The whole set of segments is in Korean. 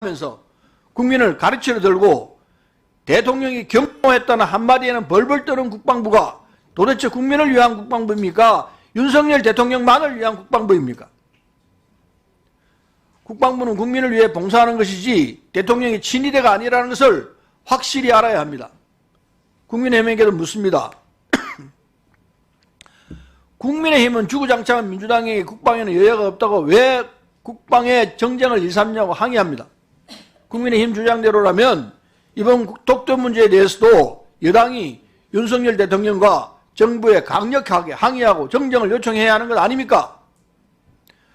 하면서 국민을 가르치려 들고 대통령이 경고했다는 한마디에는 벌벌 떠는 국방부가 도대체 국민을 위한 국방부입니까? 윤석열 대통령만을 위한 국방부입니까? 국방부는 국민을 위해 봉사하는 것이지 대통령이 친위대가 아니라는 것을 확실히 알아야 합니다. 국민의힘에게도 묻습니다. 국민의힘은 주구장창한 민주당이 국방에는 여야가 없다고 왜 국방의 정쟁을 일삼냐고 항의합니다. 국민의힘 주장대로라면 이번 독도 문제에 대해서도 여당이 윤석열 대통령과 정부에 강력하게 항의하고 정정을 요청해야 하는 것 아닙니까?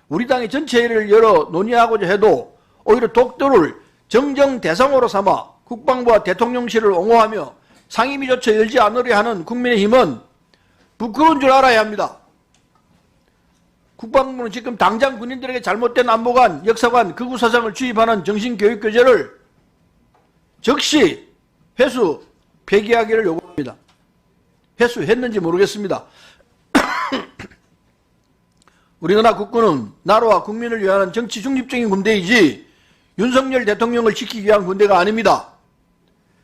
우리 당이 전체를 열어 논의하고자 해도 오히려 독도를 정정 대상으로 삼아 국방부와 대통령실을 옹호하며 상임위조차 열지 않으려 하는 국민의힘은 부끄러운 줄 알아야 합니다. 국방부는 지금 당장 군인들에게 잘못된 안보관, 역사관, 극우사상을 주입하는 정신교육교재를 즉시 회수, 폐기하기를 요구합니다. 회수했는지 모르겠습니다. 우리나라 국군은 나라와 국민을 위한 정치 중립적인 군대이지 윤석열 대통령을 지키기 위한 군대가 아닙니다.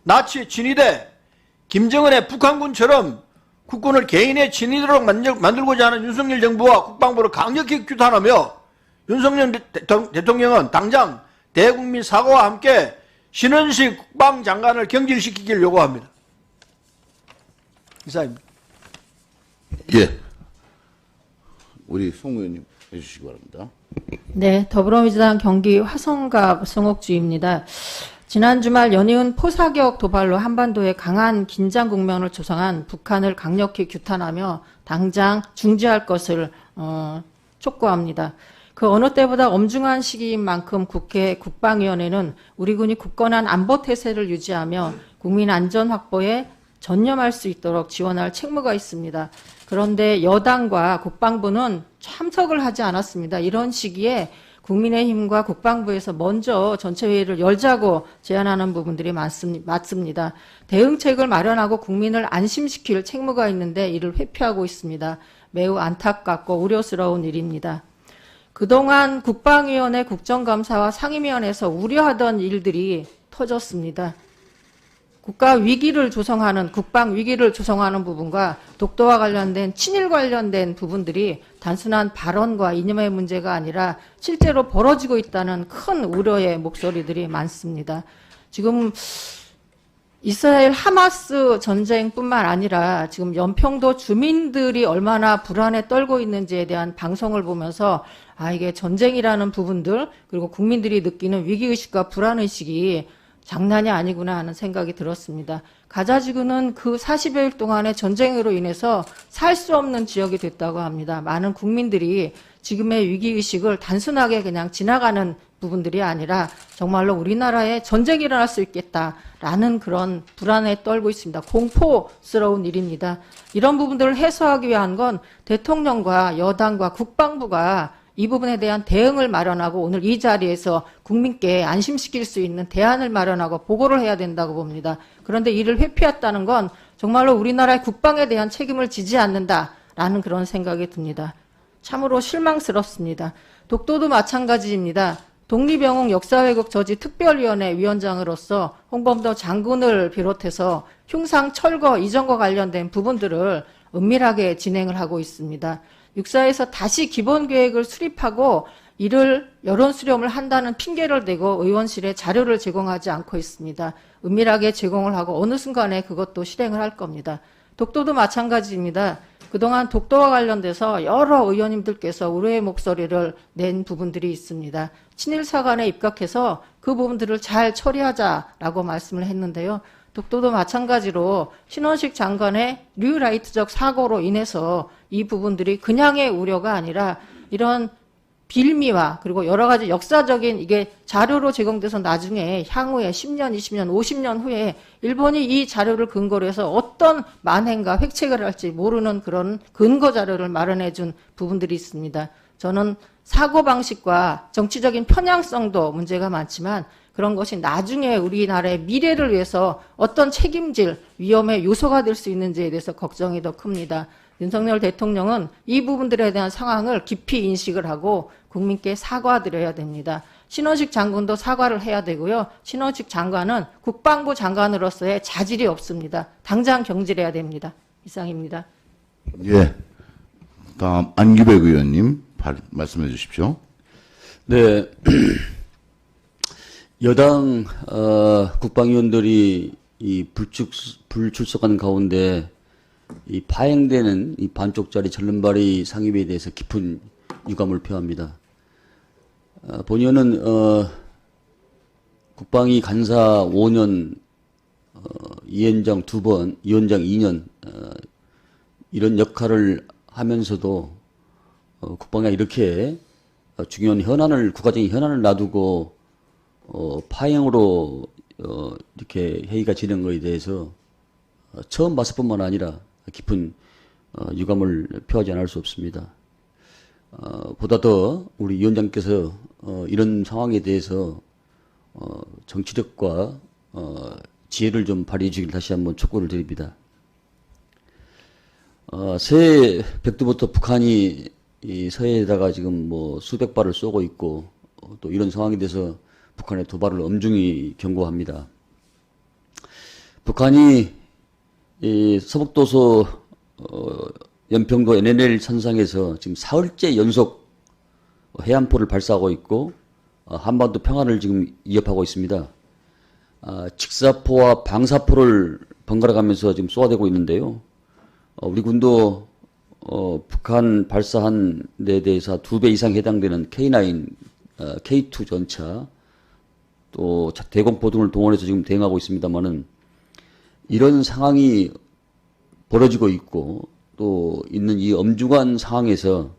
나치의 친위대, 김정은의 북한군처럼 국군을 개인의 친위대로 만들고자 하는 윤석열 정부와 국방부를 강력히 규탄하며 윤석열 대통령은 당장 대국민 사과와 함께 신원식 국방장관을 경질시키기를 요구합니다. 이상입니다. 예. 우리 송 의원님 해주시기 바랍니다. 네, 더불어민주당 경기 화성갑 송옥주입니다. 지난 주말 연이은 포사격 도발로 한반도에 강한 긴장 국면을 조성한 북한을 강력히 규탄하며 당장 중지할 것을 촉구합니다. 그 어느 때보다 엄중한 시기인 만큼 국회 국방위원회는 우리 군이 굳건한 안보 태세를 유지하며 국민 안전 확보에 전념할 수 있도록 지원할 책무가 있습니다. 그런데 여당과 국방부는 참석을 하지 않았습니다. 이런 시기에 국민의힘과 국방부에서 먼저 전체회의를 열자고 제안하는 부분들이 맞습니다. 대응책을 마련하고 국민을 안심시킬 책무가 있는데 이를 회피하고 있습니다. 매우 안타깝고 우려스러운 일입니다. 그동안 국방위원회 국정감사와 상임위원회에서 우려하던 일들이 터졌습니다. 국가 위기를 조성하는, 국방 위기를 조성하는 부분과 독도와 관련된 친일 관련된 부분들이 단순한 발언과 이념의 문제가 아니라 실제로 벌어지고 있다는 큰 우려의 목소리들이 많습니다. 지금 이스라엘 하마스 전쟁뿐만 아니라 지금 연평도 주민들이 얼마나 불안에 떨고 있는지에 대한 방송을 보면서 이게 전쟁이라는 부분들, 그리고 국민들이 느끼는 위기의식과 불안의식이 장난이 아니구나 하는 생각이 들었습니다. 가자지구는 그 40여일 동안의 전쟁으로 인해서 살 수 없는 지역이 됐다고 합니다. 많은 국민들이 지금의 위기의식을 단순하게 그냥 지나가는 부분들이 아니라 정말로 우리나라에 전쟁이 일어날 수 있겠다라는 그런 불안에 떨고 있습니다. 공포스러운 일입니다. 이런 부분들을 해소하기 위한 건 대통령과 여당과 국방부가 이 부분에 대한 대응을 마련하고 오늘 이 자리에서 국민께 안심시킬 수 있는 대안을 마련하고 보고를 해야 된다고 봅니다. 그런데 이를 회피했다는 건 정말로 우리나라의 국방에 대한 책임을 지지 않는다라는 그런 생각이 듭니다. 참으로 실망스럽습니다. 독도도 마찬가지입니다. 독립영웅 역사왜곡 저지 특별위원회 위원장으로서 홍범도 장군을 비롯해서 흉상 철거 이전과 관련된 부분들을 은밀하게 진행을 하고 있습니다. 육사에서 다시 기본계획을 수립하고 이를 여론 수렴을 한다는 핑계를 대고 의원실에 자료를 제공하지 않고 있습니다. 은밀하게 제공을 하고 어느 순간에 그것도 실행을 할 겁니다. 독도도 마찬가지입니다. 그동안 독도와 관련돼서 여러 의원님들께서 우려의 목소리를 낸 부분들이 있습니다. 친일사관에 입각해서 그 부분들을 잘 처리하자라고 말씀을 했는데요. 독도도 마찬가지로 신원식 장관의 뉴라이트적 사고로 인해서 이 부분들이 그냥의 우려가 아니라 이런 빌미와 그리고 여러 가지 역사적인 이게 자료로 제공돼서 나중에 향후에 10년, 20년, 50년 후에 일본이 이 자료를 근거로 해서 어떤 만행과 획책을 할지 모르는 그런 근거 자료를 마련해 준 부분들이 있습니다. 저는 사고방식과 정치적인 편향성도 문제가 많지만 그런 것이 나중에 우리나라의 미래를 위해서 어떤 책임질 위험의 요소가 될 수 있는지에 대해서 걱정이 더 큽니다. 윤석열 대통령은 이 부분들에 대한 상황을 깊이 인식을 하고 국민께 사과드려야 됩니다. 신원식 장군도 사과를 해야 되고요. 신원식 장관은 국방부 장관으로서의 자질이 없습니다. 당장 경질해야 됩니다. 이상입니다. 예. 다음 안규백 의원님 말씀해 주십시오. 네. 여당 국방위원들이 이 불출석하는 가운데 이 파행되는 이 반쪽짜리 전륜발이 상임위에 대해서 깊은 유감을 표합니다. 본의원은 국방위 간사 5년, 위원장 2번, 위원장 2년 이런 역할을 하면서도 국방위가 이렇게 중요한 현안을 국가적인 현안을 놔두고 파행으로 이렇게 회의가 진행한 것에 대해서 처음 봤을 뿐만 아니라 깊은 유감을 표하지 않을 수 없습니다. 보다 더 우리 위원장께서 이런 상황에 대해서 정치력과 지혜를 좀 발휘해 주길 다시 한번 촉구를 드립니다. 새해 벽두부터 북한이 이 서해에다가 지금 뭐 수백 발을 쏘고 있고 또 이런 상황에 대해서 북한의 도발을 엄중히 경고합니다. 북한이 이 서북도서 연평도 NNL 선상에서 지금 사흘째 연속 해안포를 발사하고 있고 한반도 평화를 지금 위협하고 있습니다. 직사포와 방사포를 번갈아 가면서 지금 쏘아대고 있는데요. 우리 군도 북한 발사한 데 대해서 2배 이상 해당되는 K9, K2 전차 또 대공포 등을 동원해서 지금 대응하고 있습니다만은 이런 상황이 벌어지고 있고 또 있는 이 엄중한 상황에서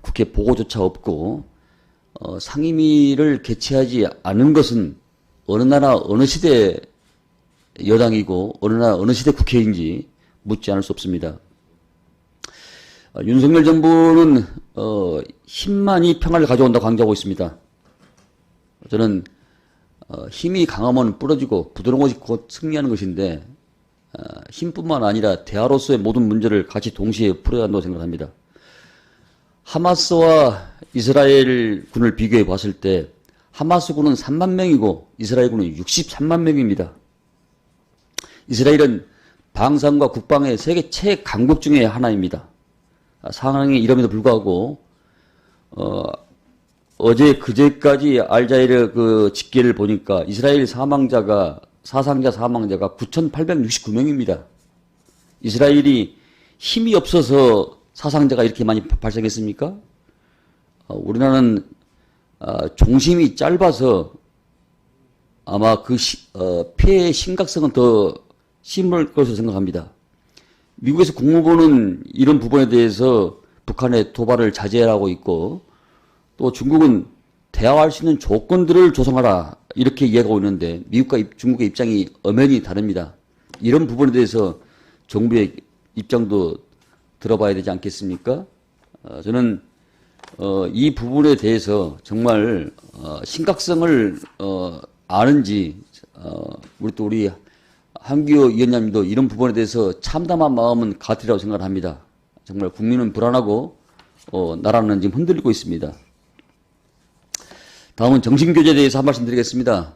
국회 보고조차 없고 상임위를 개최하지 않은 것은 어느 나라 어느 시대 여당이고 어느 나라 어느 시대 국회인지 묻지 않을 수 없습니다. 윤석열 정부는 힘만이 평화를 가져온다고 강조하고 있습니다. 저는 힘이 강하면 부러지고 부드러운 것이 곧 승리하는 것인데 힘뿐만 아니라 대화로서의 모든 문제를 같이 동시에 풀어야 한다고 생각합니다. 하마스와 이스라엘 군을 비교해 봤을 때 하마스 군은 3만 명이고 이스라엘 군은 63만 명입니다. 이스라엘은 방산과 국방의 세계 최강국 중에 하나입니다. 상황이 이럼에도 불구하고 어제 그제까지 알자이르 그 집계를 보니까 이스라엘 사상자 사망자가 9,869명입니다. 이스라엘이 힘이 없어서 사상자가 이렇게 많이 발생했습니까? 우리나라는 종심이 짧아서 아마 그 피해의 심각성은 더 심할 것으로 생각합니다. 미국에서 국무부는 이런 부분에 대해서 북한의 도발을 자제하고 있고 또 중국은 대화할 수 있는 조건들을 조성하라 이렇게 이야기하고 있는데 미국과 중국의 입장이 엄연히 다릅니다. 이런 부분에 대해서 정부의 입장도 들어봐야 되지 않겠습니까? 저는 이 부분에 대해서 정말 심각성을 아는지 우리 한기호 위원장님도 이런 부분에 대해서 참담한 마음은 같으리라고 생각을 합니다. 정말 국민은 불안하고 나라는 지금 흔들리고 있습니다. 다음은 정신교제에 대해서 한 말씀 드리겠습니다.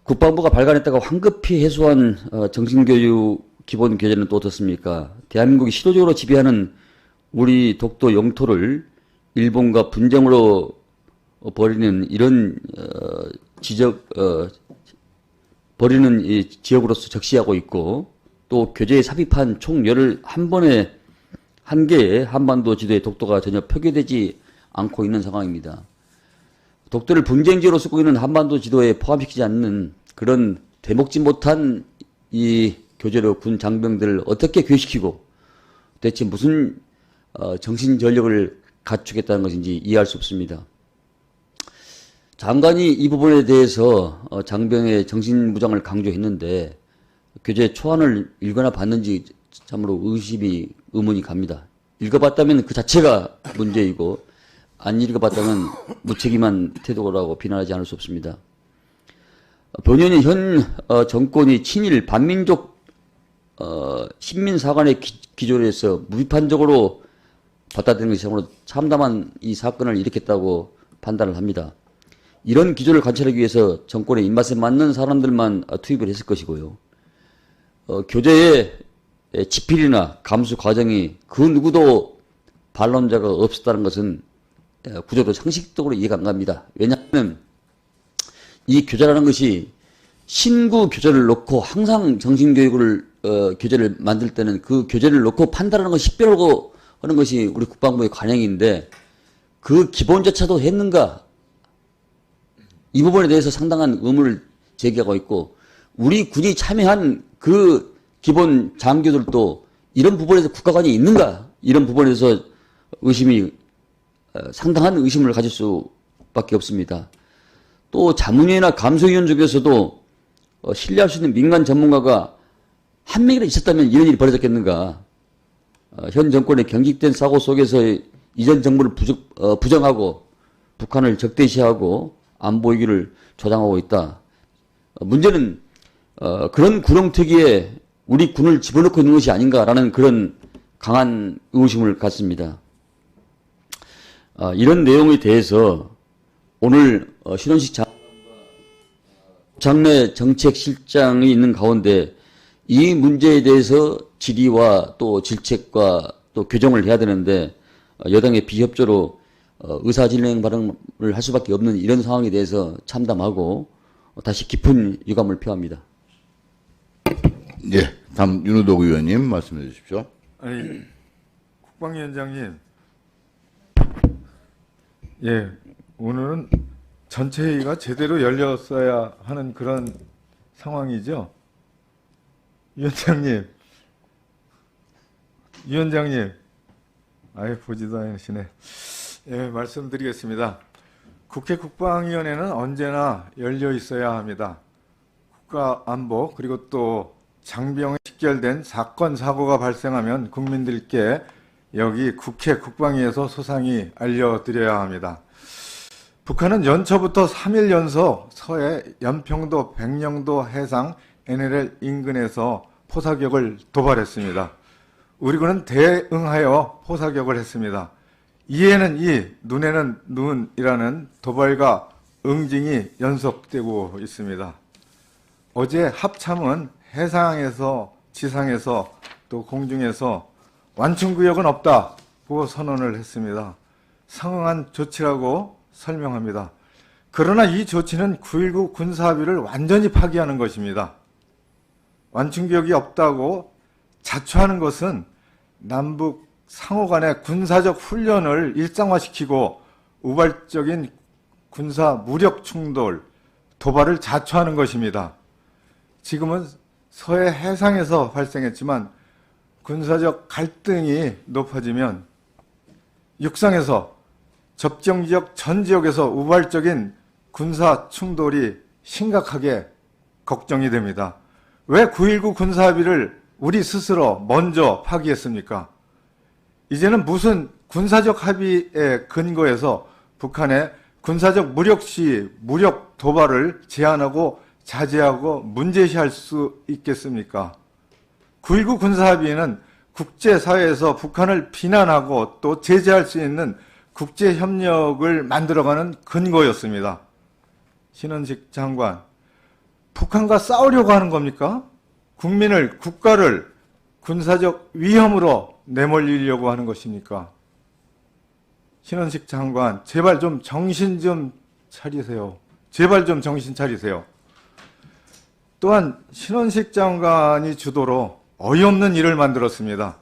국방부가 발간했다가 황급히 해소한 정신교육 기본교재는 또 어떻습니까? 대한민국이 시도적으로 지배하는 우리 독도 영토를 일본과 분쟁으로 벌이는 이런 벌이는 이 지역으로서 적시하고 있고 또 교재에 삽입한 총 11번의 한 개의 한반도 지도에 독도가 전혀 표기되지 않고 있는 상황입니다. 독도를 분쟁지로 쓰고 있는 한반도 지도에 포함시키지 않는 그런 되먹지 못한 이 교재로 군 장병들을 어떻게 교육시키고 대체 무슨 정신전력을 갖추겠다는 것인지 이해할 수 없습니다. 장관이 이 부분에 대해서 장병의 정신무장을 강조했는데 교재 초안을 읽거나 봤는지 참으로 의문이 갑니다. 읽어봤다면 그 자체가 문제이고 안 읽어봤다면 무책임한 태도라고 비난하지 않을 수 없습니다. 본연이 현 정권이 친일 반민족 신민사관의 기조로 해서 무비판적으로 받아들이는 것이 참으로 참담한 이 사건을 일으켰다고 판단을 합니다. 이런 기조를 관찰하기 위해서 정권의 입맛에 맞는 사람들만 투입을 했을 것이고요. 교재의 지필이나 감수 과정이 그 누구도 반론자가 없었다는 것은 구조로 상식적으로 이해가 안 갑니다. 왜냐하면 이 교재라는 것이 신구 교재를 놓고 항상 정신교육을 교재를 만들 때는 그 교재를 놓고 판단하는 것이 식별하고 하는 것이 우리 국방부의 관행인데 그 기본조차도 했는가? 이 부분에 대해서 상당한 의문을 제기하고 있고 우리 군이 참여한 그 기본 장교들도 이런 부분에서 국가관이 있는가? 이런 부분에서 상당한 의심을 가질 수밖에 없습니다. 또 자문위나 감소위원 중에서도 신뢰할 수 있는 민간 전문가가 한 명이라도 있었다면 이런 일이 벌어졌겠는가? 현 정권의 경직된 사고 속에서 이전 정부를 부정하고 북한을 적대시하고 안보 위기를 조장하고 있다. 문제는 그런 구렁텅이에 우리 군을 집어넣고 있는 것이 아닌가라는 그런 강한 의구심을 갖습니다. 이런 내용에 대해서 오늘 신원식 장내 정책실장이 있는 가운데 이 문제에 대해서 질의와 또 질책과 또 교정을 해야 되는데 여당의 비협조로 의사진행 발언을 할 수밖에 없는 이런 상황에 대해서 참담하고 다시 깊은 유감을 표합니다. 예, 다음 윤호덕 의원님 말씀해 주십시오. 아니, 국방위원장님, 예, 오늘은 전체 회의가 제대로 열렸어야 하는 그런 상황이죠. 위원장님, 아예 보지도 않으시네. 예, 말씀드리겠습니다. 국회 국방위원회는 언제나 열려 있어야 합니다. 국가안보 그리고 또 장병에 직결된 사건 사고가 발생하면 국민들께 여기 국회 국방위에서 소상히 알려드려야 합니다. 북한은 연초부터 3일 연속 서해 연평도 백령도 해상 NLL 인근에서 포사격을 도발했습니다. 우리 군은 대응하여 포사격을 했습니다. 이에는 이, 눈에는 눈이라는 도발과 응징이 연속되고 있습니다. 어제 합참은 해상에서 지상에서 또 공중에서 완충구역은 없다고 선언을 했습니다. 상응한 조치라고 설명합니다. 그러나 이 조치는 9.19 군사합의를 완전히 파기하는 것입니다. 완충구역이 없다고 자초하는 것은 남북 상호 간의 군사적 훈련을 일상화시키고 우발적인 군사 무력 충돌, 도발을 자초하는 것입니다. 지금은 서해 해상에서 발생했지만 군사적 갈등이 높아지면 육상에서 접경지역 전 지역에서 우발적인 군사 충돌이 심각하게 걱정이 됩니다. 왜 9.19 군사합의를 우리 스스로 먼저 파기했습니까? 이제는 무슨 군사적 합의에 근거해서 북한의 군사적 무력 시 무력 도발을 제한하고 자제하고 문제시할 수 있겠습니까? 9.19 군사합의는 국제사회에서 북한을 비난하고 또 제재할 수 있는 국제협력을 만들어가는 근거였습니다. 신원식 장관, 북한과 싸우려고 하는 겁니까? 국민을, 국가를 군사적 위험으로 내몰리려고 하는 것입니까? 신원식 장관, 제발 좀 정신 좀 차리세요. 제발 좀 정신 차리세요. 또한 신원식 장관이 주도로 어이없는 일을 만들었습니다.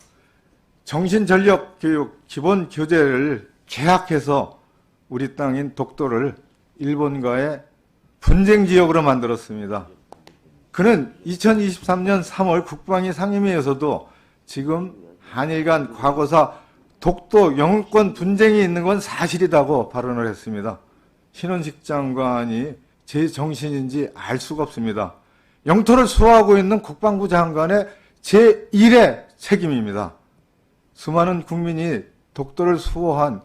정신전력교육 기본 교재를 개학해서 우리 땅인 독도를 일본과의 분쟁 지역으로 만들었습니다. 그는 2023년 3월 국방위 상임위에서도 지금 한일 간 과거사 독도 영유권 분쟁이 있는 건 사실이라고 발언을 했습니다. 신원식 장관이 제 정신인지 알 수가 없습니다. 영토를 수호하고 있는 국방부 장관의 제1의 책임입니다. 수많은 국민이 독도를 수호한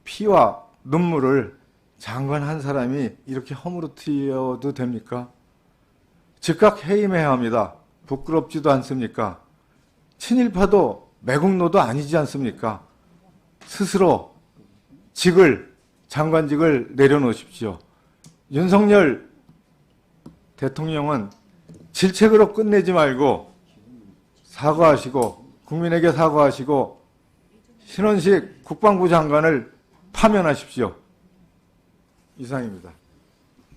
피와 눈물을 장관 한 사람이 이렇게 허물어뜨려도 됩니까? 즉각 해임해야 합니다. 부끄럽지도 않습니까? 친일파도 매국노도 아니지 않습니까? 스스로 장관직을 내려놓으십시오. 윤석열 대통령은 질책으로 끝내지 말고 사과하시고 국민에게 사과하시고 신원식 국방부 장관을 파면하십시오. 이상입니다.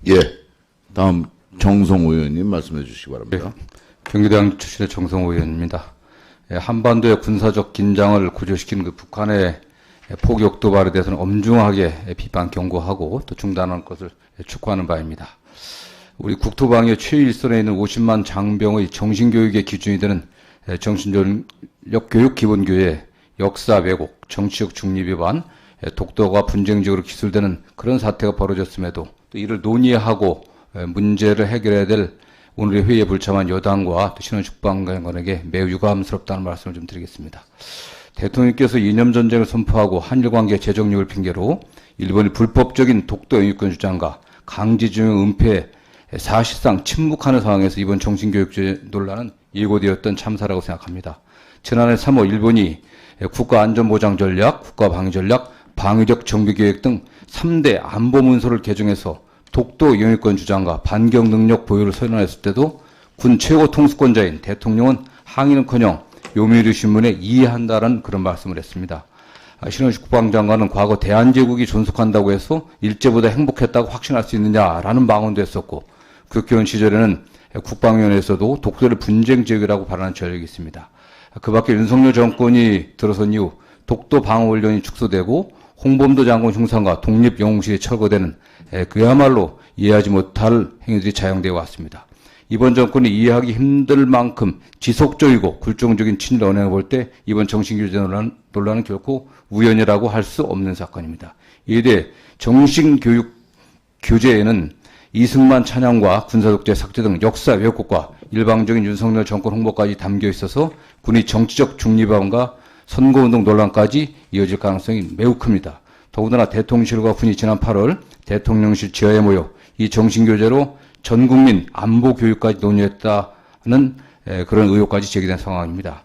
예. 다음 정성호 의원님 말씀해 주시기 바랍니다. 경기도당 출신의 정성호 의원입니다. 한반도의 군사적 긴장을 고조시킨 그 북한의 포격 도발에 대해서는 엄중하게 비판 경고하고 또 중단할 것을 촉구하는 바입니다. 우리 국토방위의 최일선에 있는 50만 장병의 정신교육의 기준이 되는 정신전력 교육 기본교의 역사 왜곡, 정치적 중립 위반, 독도가 분쟁적으로 기술되는 그런 사태가 벌어졌음에도 또 이를 논의하고 문제를 해결해야 될 오늘의 회의에 불참한 여당과 또 신원식 국방장관에게 매우 유감스럽다는 말씀을 좀 드리겠습니다. 대통령께서 이념 전쟁을 선포하고 한일 관계 재정립을 핑계로 일본이 불법적인 독도 영유권 주장과 강제징용 은폐에 사실상 침묵하는 상황에서 이번 정신교육제 논란은 예고되었던 참사라고 생각합니다. 지난해 3월 일본이 국가안전보장전략, 국가방위전략, 방위력 정비계획 등 3대 안보문서를 개정해서 독도 영유권 주장과 반격 능력 보유를 선언했을 때도 군 최고 통수권자인 대통령은 항의는커녕 요미우리 신문에 이해한다는 그런 말씀을 했습니다. 신원식 국방장관은 과거 대한제국이 존속한다고 해서 일제보다 행복했다고 확신할 수 있느냐라는 망언도 했었고 국회의원 시절에는 국방위원회에서도 독도를 분쟁 지역이라고 발언한 전력이 있습니다. 그 밖에 윤석열 정권이 들어선 이후 독도 방어훈련이 축소되고 홍범도 장군 흉상과 독립영웅실이 철거되는 그야말로 이해하지 못할 행위들이 자행되어 왔습니다. 이번 정권이 이해하기 힘들 만큼 지속적이고 굴종적인 친일 언행을 볼 때 이번 정신교제 논란은 결코 우연이라고 할 수 없는 사건입니다. 이에 대해 정신교육 교재에는 이승만 찬양과 군사독재 삭제 등 역사 왜곡과 일방적인 윤석열 정권 홍보까지 담겨 있어서 군이 정치적 중립함과 선거운동 논란까지 이어질 가능성이 매우 큽니다. 더군다나 대통령실과 군이 지난 8월 대통령실 지하에 모여 이 정신교재로 전국민 안보교육까지 논의했다는 그런 의혹까지 제기된 상황입니다.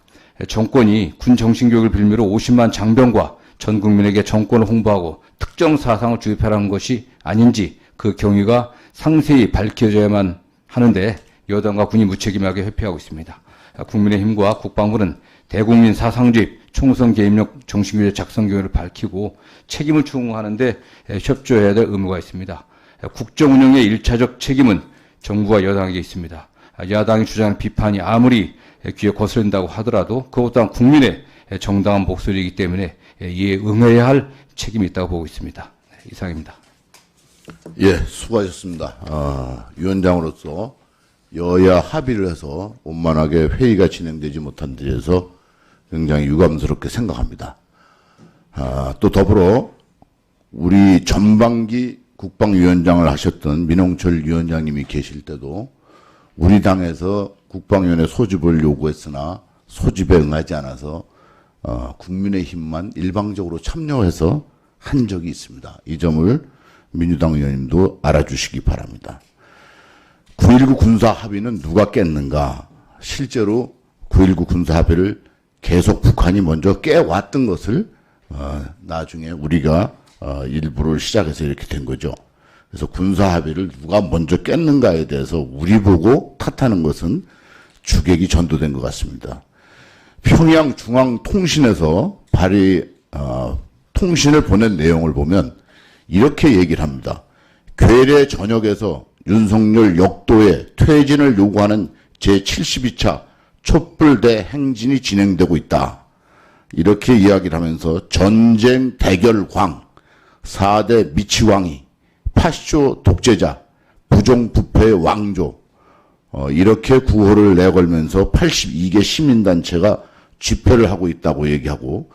정권이 군 정신교육을 빌미로 50만 장병과 전 국민에게 정권을 홍보하고 특정 사상을 주입하라는 것이 아닌지 그 경위가 상세히 밝혀져야만 하는데 여당과 군이 무책임하게 회피하고 있습니다. 국민의힘과 국방부는 대국민 사상주입, 총선 개입력 정신교재 작성 경위를 밝히고 책임을 추궁하는데 협조해야 될 의무가 있습니다. 국정 운영의 1차적 책임은 정부와 여당에게 있습니다. 야당이 주장하는 비판이 아무리 귀에 거스른다고 하더라도 그것 또한 국민의 정당한 목소리이기 때문에 이에 응해야 할 책임이 있다고 보고 있습니다. 이상입니다. 예, 수고하셨습니다. 위원장으로서 여야 합의를 해서 원만하게 회의가 진행되지 못한 데 대해서 굉장히 유감스럽게 생각합니다. 또 더불어 우리 전반기 국방위원장을 하셨던 민홍철 위원장님이 계실 때도 우리 당에서 국방위원회 소집을 요구했으나 소집에 응하지 않아서 국민의힘만 일방적으로 참여해서 한 적이 있습니다. 이 점을 민주당 의원님도 알아주시기 바랍니다. 9.19 군사합의는 누가 깼는가? 실제로 9.19 군사합의를 계속 북한이 먼저 깨왔던 것을 나중에 우리가 일부를 시작해서 이렇게 된 거죠. 그래서 군사합의를 누가 먼저 깼는가에 대해서 우리 보고 탓하는 것은 주객이 전도된 것 같습니다. 평양중앙통신에서 통신을 보낸 내용을 보면 이렇게 얘기를 합니다. 괴뢰 전역에서 윤석열 역도의 퇴진을 요구하는 제72차 촛불대 행진이 진행되고 있다. 이렇게 이야기를 하면서 전쟁 대결광, 4대 미치왕이, 파쇼 독재자, 부정부패의 왕조, 이렇게 구호를 내걸면서 82개 시민단체가 집회를 하고 있다고 얘기하고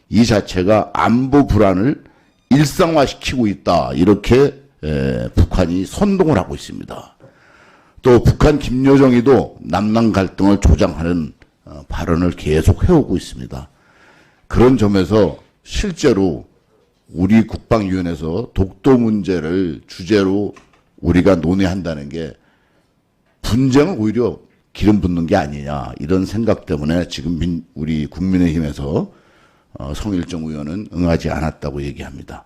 이 자체가 안보 불안을 일상화시키고 있다. 이렇게 북한이 선동을 하고 있습니다. 또 북한 김여정이도 남남 갈등을 조장하는 발언을 계속 해오고 있습니다. 그런 점에서 실제로 우리 국방위원회에서 독도 문제를 주제로 우리가 논의한다는 게 분쟁을 오히려 기름 붓는 게 아니냐 이런 생각 때문에 지금 우리 국민의힘에서 성일정 의원은 응하지 않았다고 얘기합니다.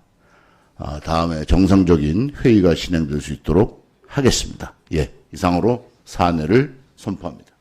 다음에 정상적인 회의가 진행될 수 있도록 하겠습니다. 예, 이상으로 사안을 선포합니다.